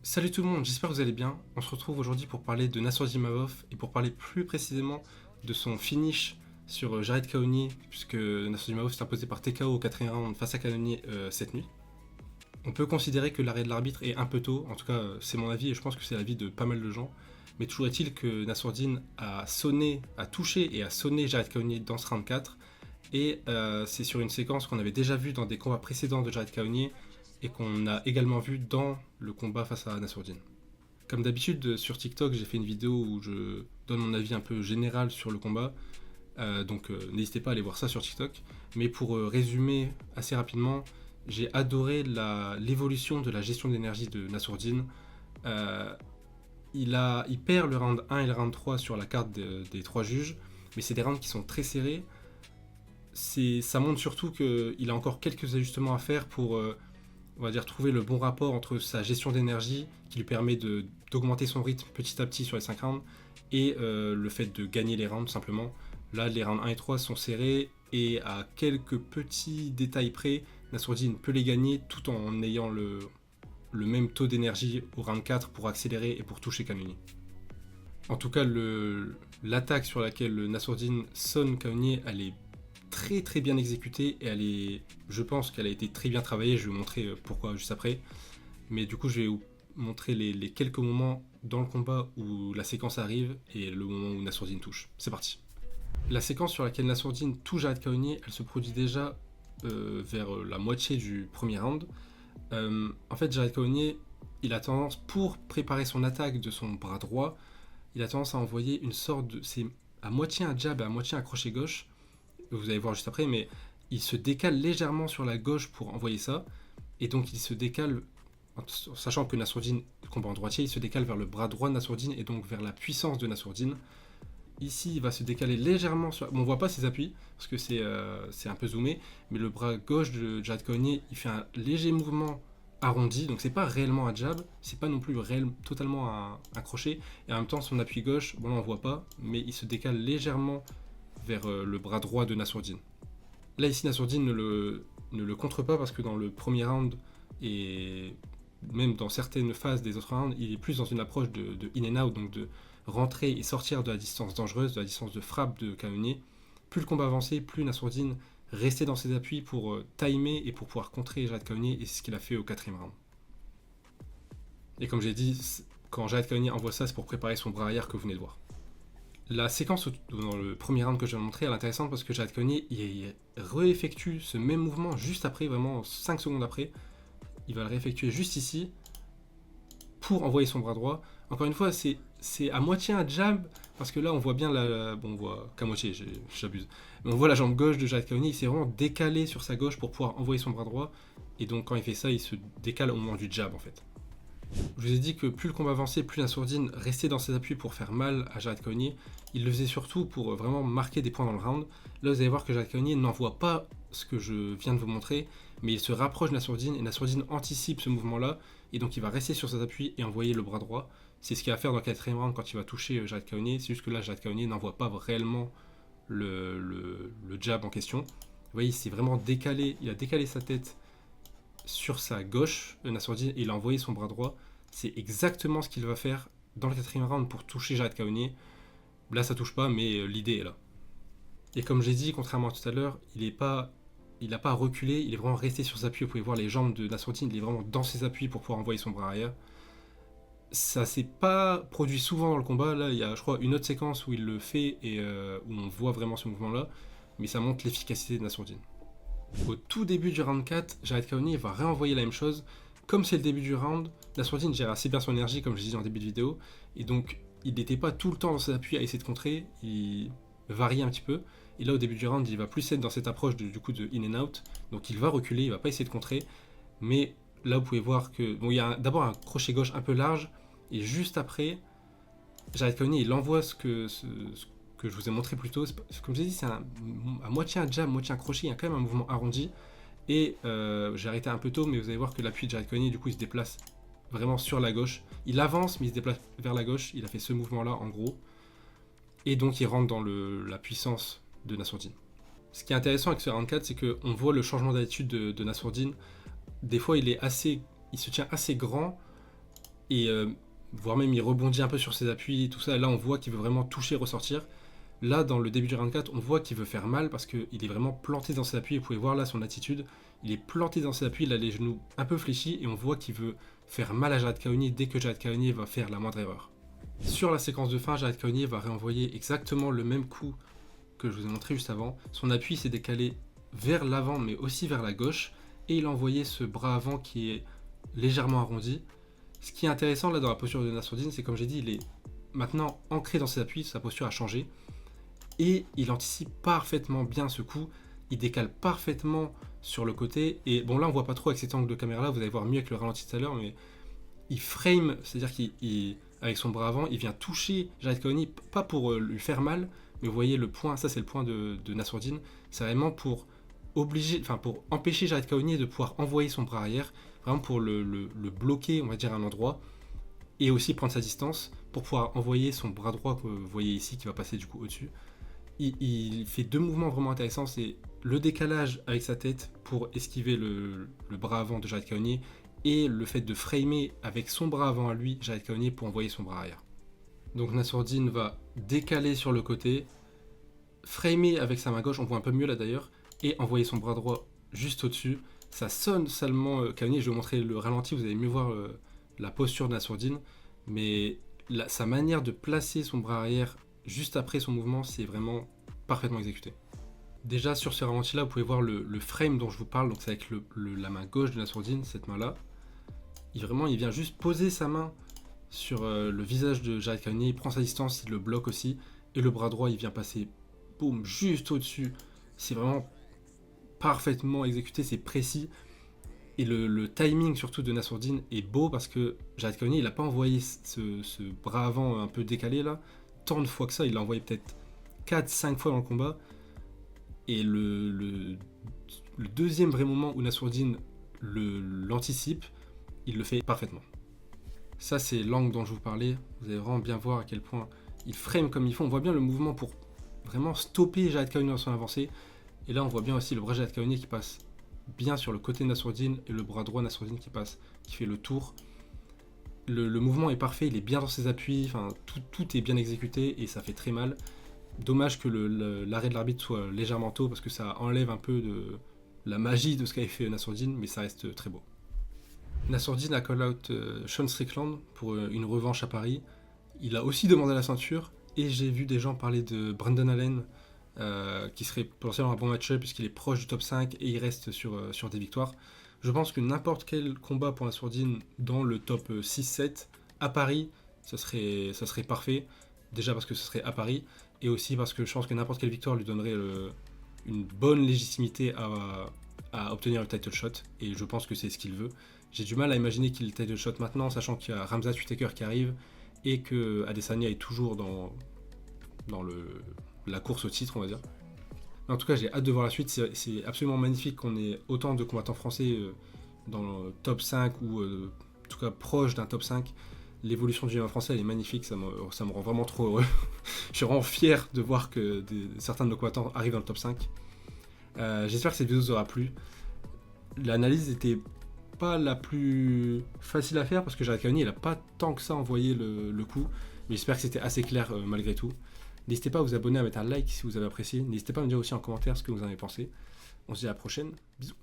Salut tout le monde, j'espère que vous allez bien. On se retrouve aujourd'hui pour parler de Nassourdimavov et pour parler plus précisément de son finish sur Jared Cannonier, puisque Nassourdimavov s'est imposé par TKO au quatrième round face à Cannonier cette nuit. On peut considérer que l'arrêt de l'arbitre est un peu tôt, en tout cas c'est mon avis et je pense que c'est l'avis de pas mal de gens. Mais toujours est-il que Nassourdine a touché et a sonné Jared Cannonier dans ce round 4. Et c'est sur une séquence qu'on avait déjà vue dans des combats précédents de Jared Cannonier et qu'on a également vu dans le combat face à Nassourdine. Comme d'habitude, sur TikTok, j'ai fait une vidéo où je donne mon avis un peu général sur le combat. Donc n'hésitez pas à aller voir ça sur TikTok. Mais pour résumer assez rapidement, j'ai adoré l'évolution de la gestion d'énergie de Nassourdine. Il perd le round 1 et le round 3 sur la carte des 3 juges, mais c'est des rounds qui sont très serrés. Ça montre surtout qu'il a encore quelques ajustements à faire pour on va dire, trouver le bon rapport entre sa gestion d'énergie qui lui permet d'augmenter son rythme petit à petit sur les 5 rounds et le fait de gagner les rounds tout simplement. Là, les rounds 1 et 3 sont serrés et à quelques petits détails près, Nassourdine peut les gagner tout en ayant le même taux d'énergie au round 4 pour accélérer et pour toucher Cannonier. En tout cas, l'attaque sur laquelle Nassourdine sonne Cannonier, elle est très très bien exécutée et je pense qu'elle a été très bien travaillée. Je vais vous montrer pourquoi juste après. Mais du coup, je vais vous montrer les quelques moments dans le combat où la séquence arrive et le moment où Nassourdine touche. C'est parti. La séquence sur laquelle Nassourdine touche Jared Cannonier, elle se produit déjà vers la moitié du premier round. En fait, Jared Cannonier, il a tendance, pour préparer son attaque de son bras droit, il a tendance à envoyer une sorte de... C'est à moitié un jab et à moitié un crochet gauche. Vous allez voir juste après, mais il se décale légèrement sur la gauche pour envoyer ça, et donc il se décale, sachant que Nassourdine combat en droitier, il se décale vers le bras droit de Nassourdine et donc vers la puissance de Nassourdine. Ici, il va se décaler légèrement sur... Bon, on voit pas ses appuis, parce que c'est un peu zoomé, mais le bras gauche de Jared Cannonier, il fait un léger mouvement arrondi, donc c'est pas réellement un jab, c'est pas non plus totalement un crochet, et en même temps son appui gauche, bon là on voit pas, mais il se décale légèrement vers le bras droit de Nassourdine. Là ici Nassourdine ne le contre pas parce que dans le premier round et même dans certaines phases des autres rounds, il est plus dans une approche de in and out, donc de rentrer et sortir de la distance dangereuse, de la distance de frappe de Cannonier. Plus le combat avançait, plus Nassourdine restait dans ses appuis pour timer et pour pouvoir contrer Jared Cannonier, et c'est ce qu'il a fait au quatrième round. Et comme j'ai dit, quand Jared Cannonier envoie ça, c'est pour préparer son bras arrière que vous venez de voir. La séquence dans le premier round que je vais montrer, elle est intéressante parce que Jared Cannonier il réeffectue ce même mouvement juste après, vraiment 5 secondes après. Il va le réeffectuer juste ici pour envoyer son bras droit. Encore une fois, c'est à moitié un jab parce que là on voit bien bon, on voit qu'à moitié, j'abuse. Mais on voit la jambe gauche de Jared Cannonier, il s'est vraiment décalé sur sa gauche pour pouvoir envoyer son bras droit. Et donc quand il fait ça, il se décale au moment du jab en fait. Je vous ai dit que plus le combat avançait, plus Nassourdine restait dans ses appuis pour faire mal à Jared Cannonier. Il le faisait surtout pour vraiment marquer des points dans le round. Là, vous allez voir que Jared Cannonier n'envoie pas ce que je viens de vous montrer, mais il se rapproche de Nassourdine et Nassourdine anticipe ce mouvement-là. Et donc, il va rester sur ses appuis et envoyer le bras droit. C'est ce qu'il va faire dans le quatrième round quand il va toucher Jared Cannonier. C'est juste que là, Jared Cannonier n'envoie pas réellement le jab en question. Vous voyez, il s'est vraiment décalé. Il a décalé sa tête sur sa gauche, Nassourdine, et il a envoyé son bras droit. C'est exactement ce qu'il va faire dans le quatrième round pour toucher Jared Cannonier. Là, ça touche pas, mais l'idée est là. Et comme j'ai dit, contrairement à tout à l'heure, il n'a pas reculé, il est vraiment resté sur ses appuis. Vous pouvez voir les jambes de Nassourdine, il est vraiment dans ses appuis pour pouvoir envoyer son bras arrière. Ça s'est pas produit souvent dans le combat. Là, il y a, je crois, une autre séquence où il le fait et où on voit vraiment ce mouvement-là, mais ça montre l'efficacité de Nassourdine. Au tout début du round 4, Jared Cannonier va réenvoyer la même chose. Comme c'est le début du round, Nassourdine gère assez bien son énergie, comme je disais en début de vidéo, et donc il n'était pas tout le temps dans ses appuis à essayer de contrer, il varie un petit peu, et là au début du round, il va plus être dans cette approche du coup de in and out, donc il va reculer, il va pas essayer de contrer, mais là vous pouvez voir que, bon, il y a d'abord un crochet gauche un peu large, et juste après, Jared Cannonier il envoie ce que je vous ai montré plus tôt. Comme j'ai dit, c'est à moitié un jab, moitié un crochet, il y a quand même un mouvement arrondi. Et j'ai arrêté un peu tôt, mais vous allez voir que l'appui de Jared Cannonier, du coup, il se déplace vraiment sur la gauche. Il avance, mais il se déplace vers la gauche. Il a fait ce mouvement-là, en gros. Et donc, il rentre dans la puissance de Nassourdine. Ce qui est intéressant avec ce round 4, c'est qu'on voit le changement d'attitude de Nassourdine. Des fois, il se tient assez grand. et voire même il rebondit un peu sur ses appuis, tout ça. Là, on voit qu'il veut vraiment toucher, ressortir. Là, dans le début du round 4, on voit qu'il veut faire mal parce qu'il est vraiment planté dans ses appuis. Vous pouvez voir là son attitude. Il est planté dans ses appuis, il a les genoux un peu fléchis et on voit qu'il veut faire mal à Jared Cannonier dès que Jared Cannonier va faire la moindre erreur. Sur la séquence de fin, Jared Cannonier va réenvoyer exactement le même coup que je vous ai montré juste avant. Son appui s'est décalé vers l'avant mais aussi vers la gauche et il a envoyé ce bras avant qui est légèrement arrondi. Ce qui est intéressant là dans la posture de Nassourdine, c'est comme j'ai dit, il est maintenant ancré dans ses appuis, sa posture a changé et il anticipe parfaitement bien ce coup, il décale parfaitement sur le côté et bon là on voit pas trop avec cet angle de caméra là, vous allez voir mieux avec le ralenti tout à l'heure, mais il frame, c'est-à-dire qu'avec son bras avant, il vient toucher Jared Cannonier, pas pour lui faire mal, mais vous voyez le point, ça c'est le point de Nassourdine, c'est vraiment pour pour empêcher Jared Cannonier de pouvoir envoyer son bras arrière, vraiment pour le bloquer, on va dire, à un endroit, et aussi prendre sa distance pour pouvoir envoyer son bras droit que vous voyez ici qui va passer du coup au-dessus. Il fait deux mouvements vraiment intéressants, c'est le décalage avec sa tête pour esquiver le bras avant de Jared Cannonier et le fait de framer avec son bras avant à lui Jared Cannonier pour envoyer son bras arrière. Donc Nassourdine va décaler sur le côté, framer avec sa main gauche, on voit un peu mieux là d'ailleurs, et envoyer son bras droit juste au-dessus. Ça sonne salement Cannonier, je vais vous montrer le ralenti, vous allez mieux voir la posture de Nassourdine, mais sa manière de placer son bras arrière juste après son mouvement, c'est vraiment parfaitement exécuté. Déjà sur ce ralenti là, vous pouvez voir le frame dont je vous parle, donc c'est avec la main gauche de Nassourdine, cette main là. Il vient juste poser sa main sur le visage de Jared Cannonier, il prend sa distance, il le bloque aussi, et le bras droit il vient passer, boum, juste au-dessus. C'est vraiment parfaitement exécuté, c'est précis. Et le timing surtout de Nassourdine est beau parce que Jared Cannonier il n'a pas envoyé ce bras avant un peu décalé là, tant de fois que ça, il l'a envoyé peut-être 4-5 fois dans le combat. Et le deuxième vrai moment où Nassourdine l'anticipe, il le fait parfaitement. Ça c'est l'angle dont je vous parlais, vous allez vraiment bien voir à quel point il frame comme il faut, on voit bien le mouvement pour vraiment stopper Jared Cannonier dans son avancée. Et là on voit bien aussi le bras Jared Cannonier qui passe bien sur le côté de Nassourdine et le bras droit Nassourdine qui fait le tour. Le mouvement est parfait, il est bien dans ses appuis, enfin, tout est bien exécuté et ça fait très mal. Dommage que l'arrêt de l'arbitre soit légèrement tôt parce que ça enlève un peu de la magie de ce qu'avait fait Nassourdine, mais ça reste très beau. Nassourdine a call out Sean Strickland pour une revanche à Paris. Il a aussi demandé la ceinture et j'ai vu des gens parler de Brendan Allen qui serait potentiellement un bon match-up puisqu'il est proche du top 5 et il reste sur des victoires. Je pense que n'importe quel combat pour Nassourdine dans le top 6-7 à Paris, ça serait parfait. Déjà parce que ce serait à Paris et aussi parce que je pense que n'importe quelle victoire lui donnerait une bonne légitimité à obtenir le title shot et je pense que c'est ce qu'il veut. J'ai du mal à imaginer qu'il ait le title shot maintenant, sachant qu'il y a Khamzat Whittaker qui arrive et que Adesanya est toujours dans la course au titre, on va dire. Mais en tout cas, j'ai hâte de voir la suite. C'est absolument magnifique qu'on ait autant de combattants français dans le top 5 ou en tout cas proche d'un top 5. L'évolution du MMA français, elle est magnifique, ça me rend vraiment trop heureux. Je suis vraiment fier de voir que certains de nos combattants arrivent dans le top 5. J'espère que cette vidéo vous aura plu. L'analyse n'était pas la plus facile à faire parce que Jared Cannonier, il n'a pas tant que ça envoyé le coup. Mais j'espère que c'était assez clair malgré tout. N'hésitez pas à vous abonner, à mettre un like si vous avez apprécié. N'hésitez pas à me dire aussi en commentaire ce que vous en avez pensé. On se dit à la prochaine. Bisous.